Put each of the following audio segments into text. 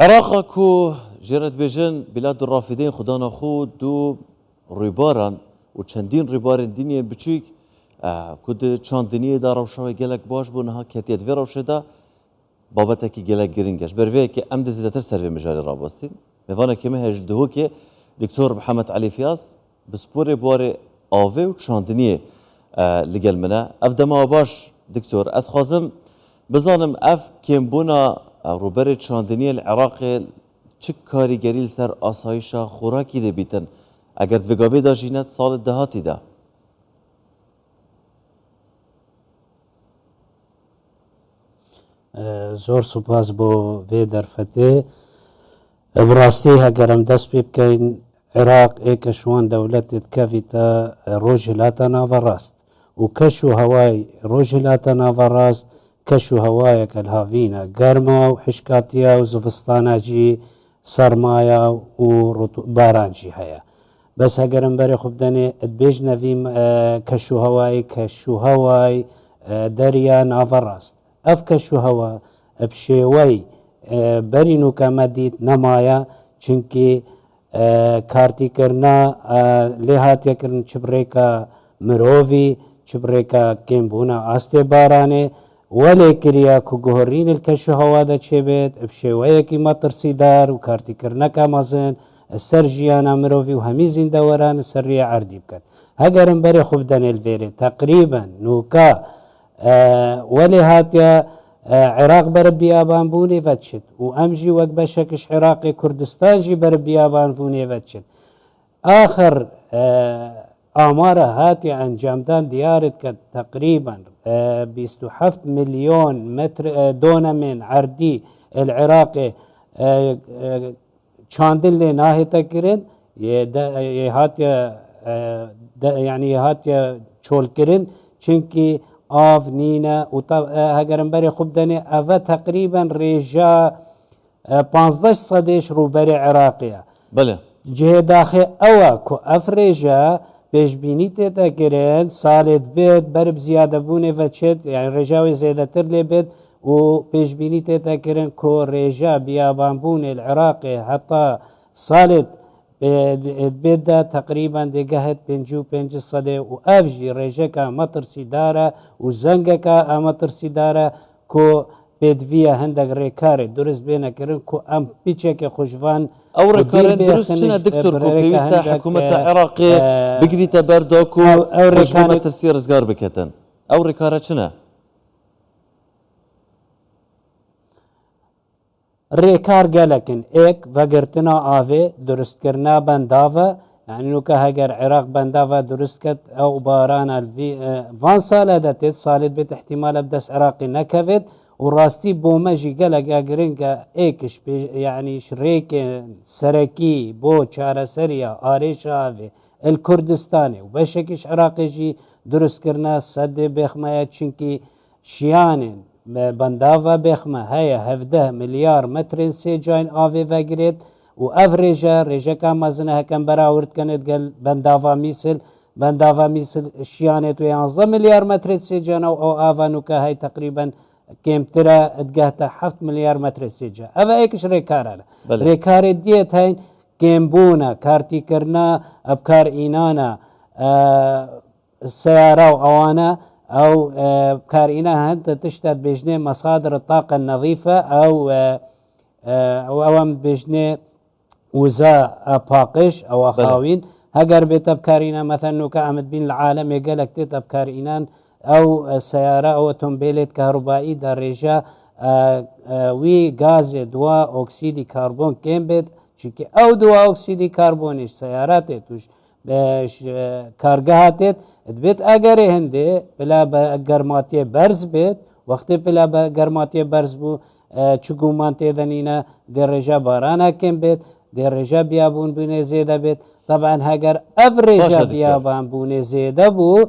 عراق کو جرت بیژن بلاد الرافدین خدانا خود دو ریباران و چندین ریبارن دینی بچیک کد چاندنی دار روشای گلک باش بونها کتیت وی روشه دا بابت کی گلک گرینگش بروی که ام دزیدتر سر مجال رابستین میوانه که مهج دهو که دکتر محمد علی فیاض بسپور بار آوه و چاندنی لگل منه اف دما باش دکتر از خازم بزانم اف کم بونا روبر چاندنی العراق چه کاریگری سر آسایش خوراکی ده بیتن اگر دوگابه دا جینت سال دهاتی ده زۆر سوپاس بۆ وێ دەرفەتێ بڕاستی هەگەرم دەست پێ بکەین عێراق ئێکە شوان دەولەتێت کەڤیتە ڕۆژ هێلاتە ناوەڕاست و کەش و هەوای ڕۆژ هێلاتە ناوەڕاست کەش و هەوایەکە هاوینە گەرمە و حشکاتیە و زڤستانەجی سەرمایە و بارانجی هەیە بەس هەگەرم بەرێ خوب دەنێ بێژ نەڤیم کەش و هەوای دەریا ناوەڕاست ئەف کەش و هەوە بشێوەی بەرین و کەمەدیت نەمایە چونکی کارتیکردنا لێ هاتیەکردن چ بڕێکە مرۆڤی چ بڕێکە کێمبوونە ئاستێ بارانێ وەلێ کریە کو گۆڕین کەش و هەوا دەچێبێت شێوەیەکی مەترسیدار و کارتیکردنەکە مەزن سەر ژیانە مرۆڤی و هەمی زیندەوەران سەرریە عەردی بکات هەگەرم بەرێ خوب دەنێل فێرێ تەقریبەن نوکە وەلێ هاتیە عێراق بەرە بیابان بوونێڤە چێت و ئەمژی وەک بەشەکش عێراقی کوردستانژی بەرە بیابان بوونێڤە چێت آخر ئامارە هاتی ئەنجامدان دیارت کە تقریبان 27 مليون متر دونمن عردی العراقی چاندن لێ ناهێتە کرن یعنی هاتیە چۆلکردن چونکی ئاف نینە و هەگەرم بەرێ خوب دەنێ ئەڤە تقریبان ڕێژە 15 سەدێش ڕووبەری عێراقیە جێداخێ ئەوە کو ئەف ڕێژە پێشبینی تێتەکردن ساڵێت بێت بەرب زیادەبوونێڤە چێت یان ڕێژاوی زێدەتر لێ بێت و پێشبینی تێتەکردن کۆ ڕێژە بیابانبوونێ عێراقی هەتا ساڵێت بێتدا تقریبان دێگەهێت 55 سەدێ و ئەڤژی ڕێژەکە مەترسیدارە و زەنگەکە ئامەترسیدارە کۆ پێدڤە هەندێک ڕێکارێ درست بێنەکردن کو ئەم پیچێکی خوشڤان ئەو ڕێکارە درستچنە دکتۆر پێویستە حکوومەتە عێراقی بگریتە بەردۆک و ئەو ڕێکانە ترسی ڕزگار بکەتن ئەو ڕێکارە چنە ڕێکار گەلەکن ئێک ڤەگرتنا ئاوێ دروستکردنا بەنداڤە یعنیکە هەگەر عێراق بەنداڤە دروست کرد ئەو بارانە وان ساڵە دەتێت ساڵێت بێت احتیمالە بدەست عێراقی نەکەوێت و ڕاستی بۆ مەژی گەلەگە گرنگە ئێکش یعنیش ڕێکێ سەرەکی بۆ چارەسەریە ئارێشە ئاوێ کوردستانێ و بەشێکیش عێراقێژی دروستکردە سەدێ بێخمەیە چونکی شیانێن بەنداڤە بێخمە هەیە 17 ملیار مترên سێ جاین ئاوێ ڤەگرێت و ئەڤ ڕێژەکە مەزنە هەکەم بەراوردکەنێت گەل بەنداڤە میسل شیانێت و 11 ملیار مترێت سێ جانەوە ئەو ئاڤانوکە هەی تقریبەن کێمترە ئەدگاتە 7 ملیار مترێ سێجا ئەوە ئێکش ڕێکارانە ڕێکارێت دێت هەین کێمبوونە کارتیکردنا ئەبکار ئینانە سیارە و ئەوانە ئەو کارئینە هەندە تشتات بێژنێ مەسادر تاقە نەظیفە ئەوەم بێژنێ وزە پاقش ئەوە خاوین هەگەر بێتە بکارینە مەثەن نوکە ئەمد بین لە عالەمێ گەلێک تێتە بکارئینان ئەو سیارە ئەو ئۆتۆمبیلێت کاروبایی دا ڕێژە وی گازێ دووە ئۆکسیدی کاربۆن کێم بێت چونکە ئەو دووە ئۆکسیدی کاربۆنیش سیاراتێت توش کارگە هاتێت بێت ئەگەرێ هەندێ پلا بە گەرماتیە بەرز بێت وەختی پلا بە گەرماتیە بەرز بوو چگومان تێدەنینە دێ ڕێژە بارانەکەم بێت دێ ڕێژە بیابوون بوونێ زێدە بێت طبعاً هەگەر ئەڤ ڕێژە بیابان بوونێ زێدە بوو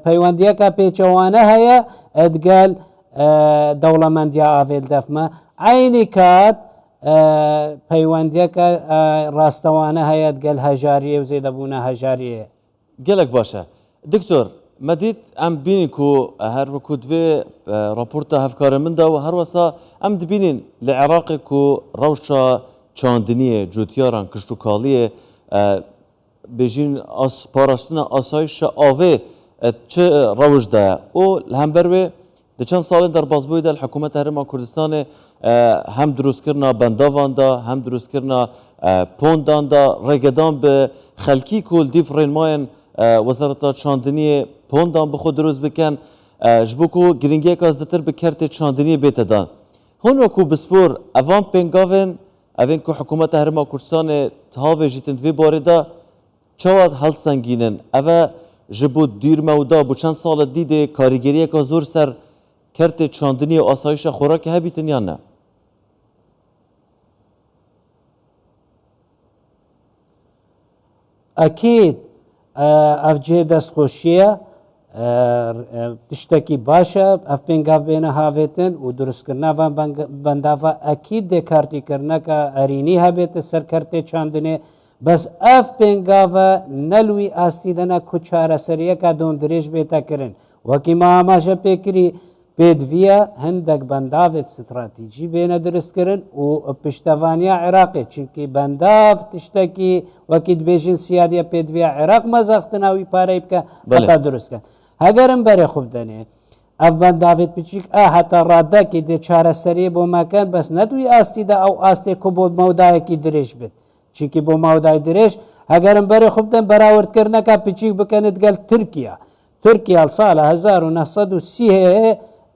پەیوەندیەکە پێچەوانە هەیە ئەدگەل دەوڵەمەندیا ئاوێل دەفمە عینی کات پەیوەندیەکە ڕاستەوانە هەیە گەل هەژاریە و زێدەبوونە هەژاریە gelek başa. Doktor, مدید ام بینی کو هر وقت و راپورت هفکار من دا و هر وسا ام دبینین لعراق کو روشا چاندنیه جوتیاران کشتوکالیه بجین از پاراستنا آسایش آوه چه روش ده او هم بروه ده چند سال در بازبوی ده حکومت هرمان کردستان هم دروست کرنا بنداوان دا هم دروست کرنا پوندان دا رگدان به خلکی کل دیف رینماین وزارت چاندنی پوندان بخود دروست بکن جبوکو گرینگی که از دتر بکرت چاندنی بیتدان هون وکو بسپور اوان پنگاوین اوین که حکومت هرمان کردستان تهاوه جیتند وی بارده چواد هل سنگینن اوه جبو دیر مودا بو چند سال دیده کاریگریه که زور سر کرت چاندنی و آسایش خوراک هبیتن یا نه؟ أكيد أفجي دستخوشية تشتكي باشا أف بينغاف بينا هافتن ودرس کرنا و بندافا أكيد دي كارتي کرنا كا أريني هابت سر کرتے چاندنه بس اف بينغاف نلوي آستيدنا كچارة سرية كا دوم دريج بيتا کرن وكي ما آماشا بكري پێدڤە هەندێک بەنداوێت استراتیجی بێنە دروستکردن و پشتەوانیا عێراقی چونکی بەنداو تشتێکی وەکی دبێژین سیادیە پێدڤە عێراق مەزەختناوی پارەی بکە هەتا دروستکە هەگەرم بەرێ خوب دەنێ ئەف بەنداوێت بچیک هەتا ڕادەکی دێ چارەسەریە بۆ مەکەن بەس نەدووی ئاستیدا ئەو ئاستێک بۆ مەودایەکی درێژ بێت چونکی بۆ ماودای درێژ هەگەرم بەرێ خوب دەن بەراوردکردنەکە پچیک بکەنت گەل تورکیا ساڵە 1930 هەیە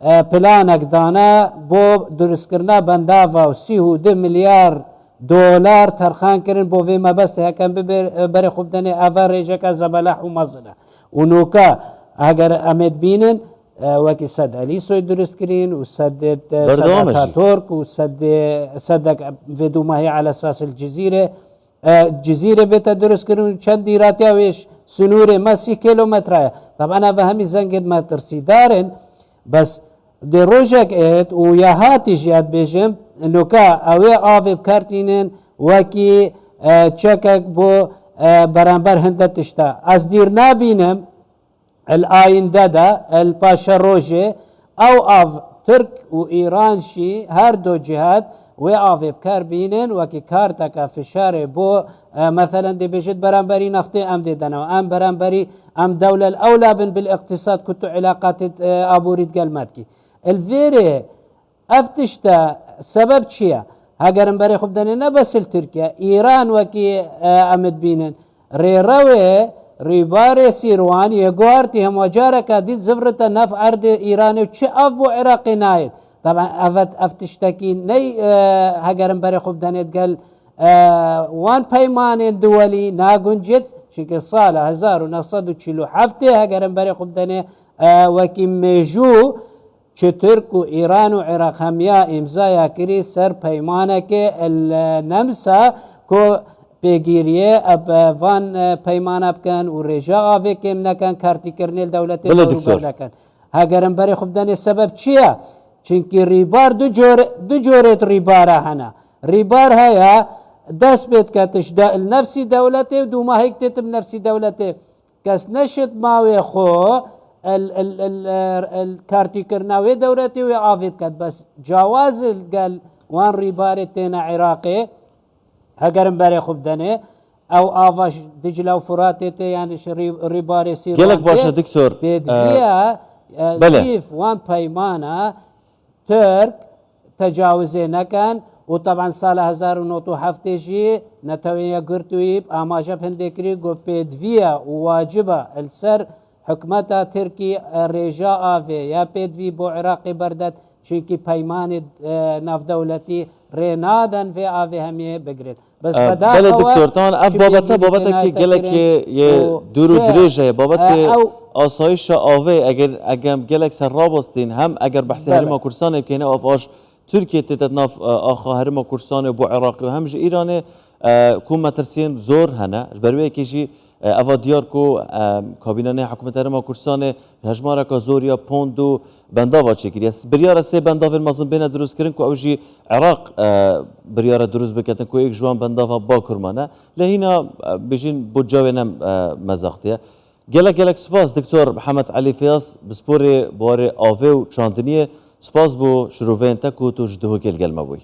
پلانك دانا بو درستكرنا بندافا و 32 مليار دولار ترخان كرن بو فيما بس هكذا بري خوب داني افا ريجاكا زبلاح و مزنة ونوكا اگر امد بينن وكي سد اليسو درست كرين و سد تورك و سد فيدو ما هي على اساس الجزيرة جزيرة بيتا درست كرين چند راتيا ويش سنوري ما 6 كيلومتر طبعا انا فهمي زنجد ما ترسي دارن بس دي روجك ايت ويا هاتي جيات بيجم انه كا اوي آفي بكارتينين وكي تشكك بو برانبر هندا تشتا از دير نابينم الاين دادا الباشا روجي او اف ترك وايران شي هر دو جهات وي آفي بكار بينن وكي كارتك فشاري بو مثلا دي بيجد برانبري نفطي ام دي دنا ام برانبري ام دولة الاولى بالاقتصاد كنتو علاقات ابو ريد قلماتكي الفيري افتشتا سبب شيا هاجرن بري خوب داني بس تركيا ايران وكي امد بينن ريروي ريباري سيروان يغوارتي هم وجارك دي زفرة نف عرض ايراني وشي افو عراقي نايد طبعا افتشتكي ني هاجرن بري خوب داني قال وان بيمان دولي ناقنجت شكل صالة 1947 هاجرن بري خوب داني وكي ميجو چه ترک و ایران و عراق همیا امضا کری سر پیمانه که النمسا کو پیگیریه اب وان پیمانه بکن و رجا آوه کم نکن کارتی کرنیل دولت بروبر نکن هگرم برای خوب دانی سبب چیه؟ چونکه ریبار دو جورت ریباره هنه ریبار هیا دست بید که تشدا نفسی دولته و دو ما هکتتم نفسی دولته کس نشد ماوی خو الكارتي كرناوي دورتي وعافي بكت بس جواز قال وان ريباري تينا عراقي هقرن باري خوب داني او افاش دجله وفراتي يعني ريباري سير قالك باشا دكتور بيدفيا كيف وان بايمانا ترك تجاوزي نكن وطبعا سال 1907 جي نتويا قرتويب اماجب هندكري قو بيدفيا وواجبه السر حكمتا تركي رجاء في يا بيدفي بو عراقي بردت چونكي پیمان ناف دولتي رينادن في آفي هميه بگرد بس بله دكتور طبعا اف بابتا كي قالك يه دورو دريجه بابتا آسایش آوه اگر گلک سر رابستين هم اگر بحث هرما كرسانه بكينه اف آش تركيا تتناف آخا هرما كرسانه بو عراقي وهم جي ايرانه كون مترسين زور هنا بروي كيجي اوا دیار کو کابینه حکومت هرما کردستان هجمارا کا زوریا پوندو بنداوا چکری بریار سه بنداوا مازن بین دروست کردن کو اوجی عراق بریار دروست بکتن کو یک جوان بنداوا با کرمانه لهینا بجین بوجاوینم مزاقتیه gelek spas Dr. محمد علي فياس بسپوري بواري آوه و چاندنیه سپاس بو شروفين تکو تو جدهو گل گل مبوی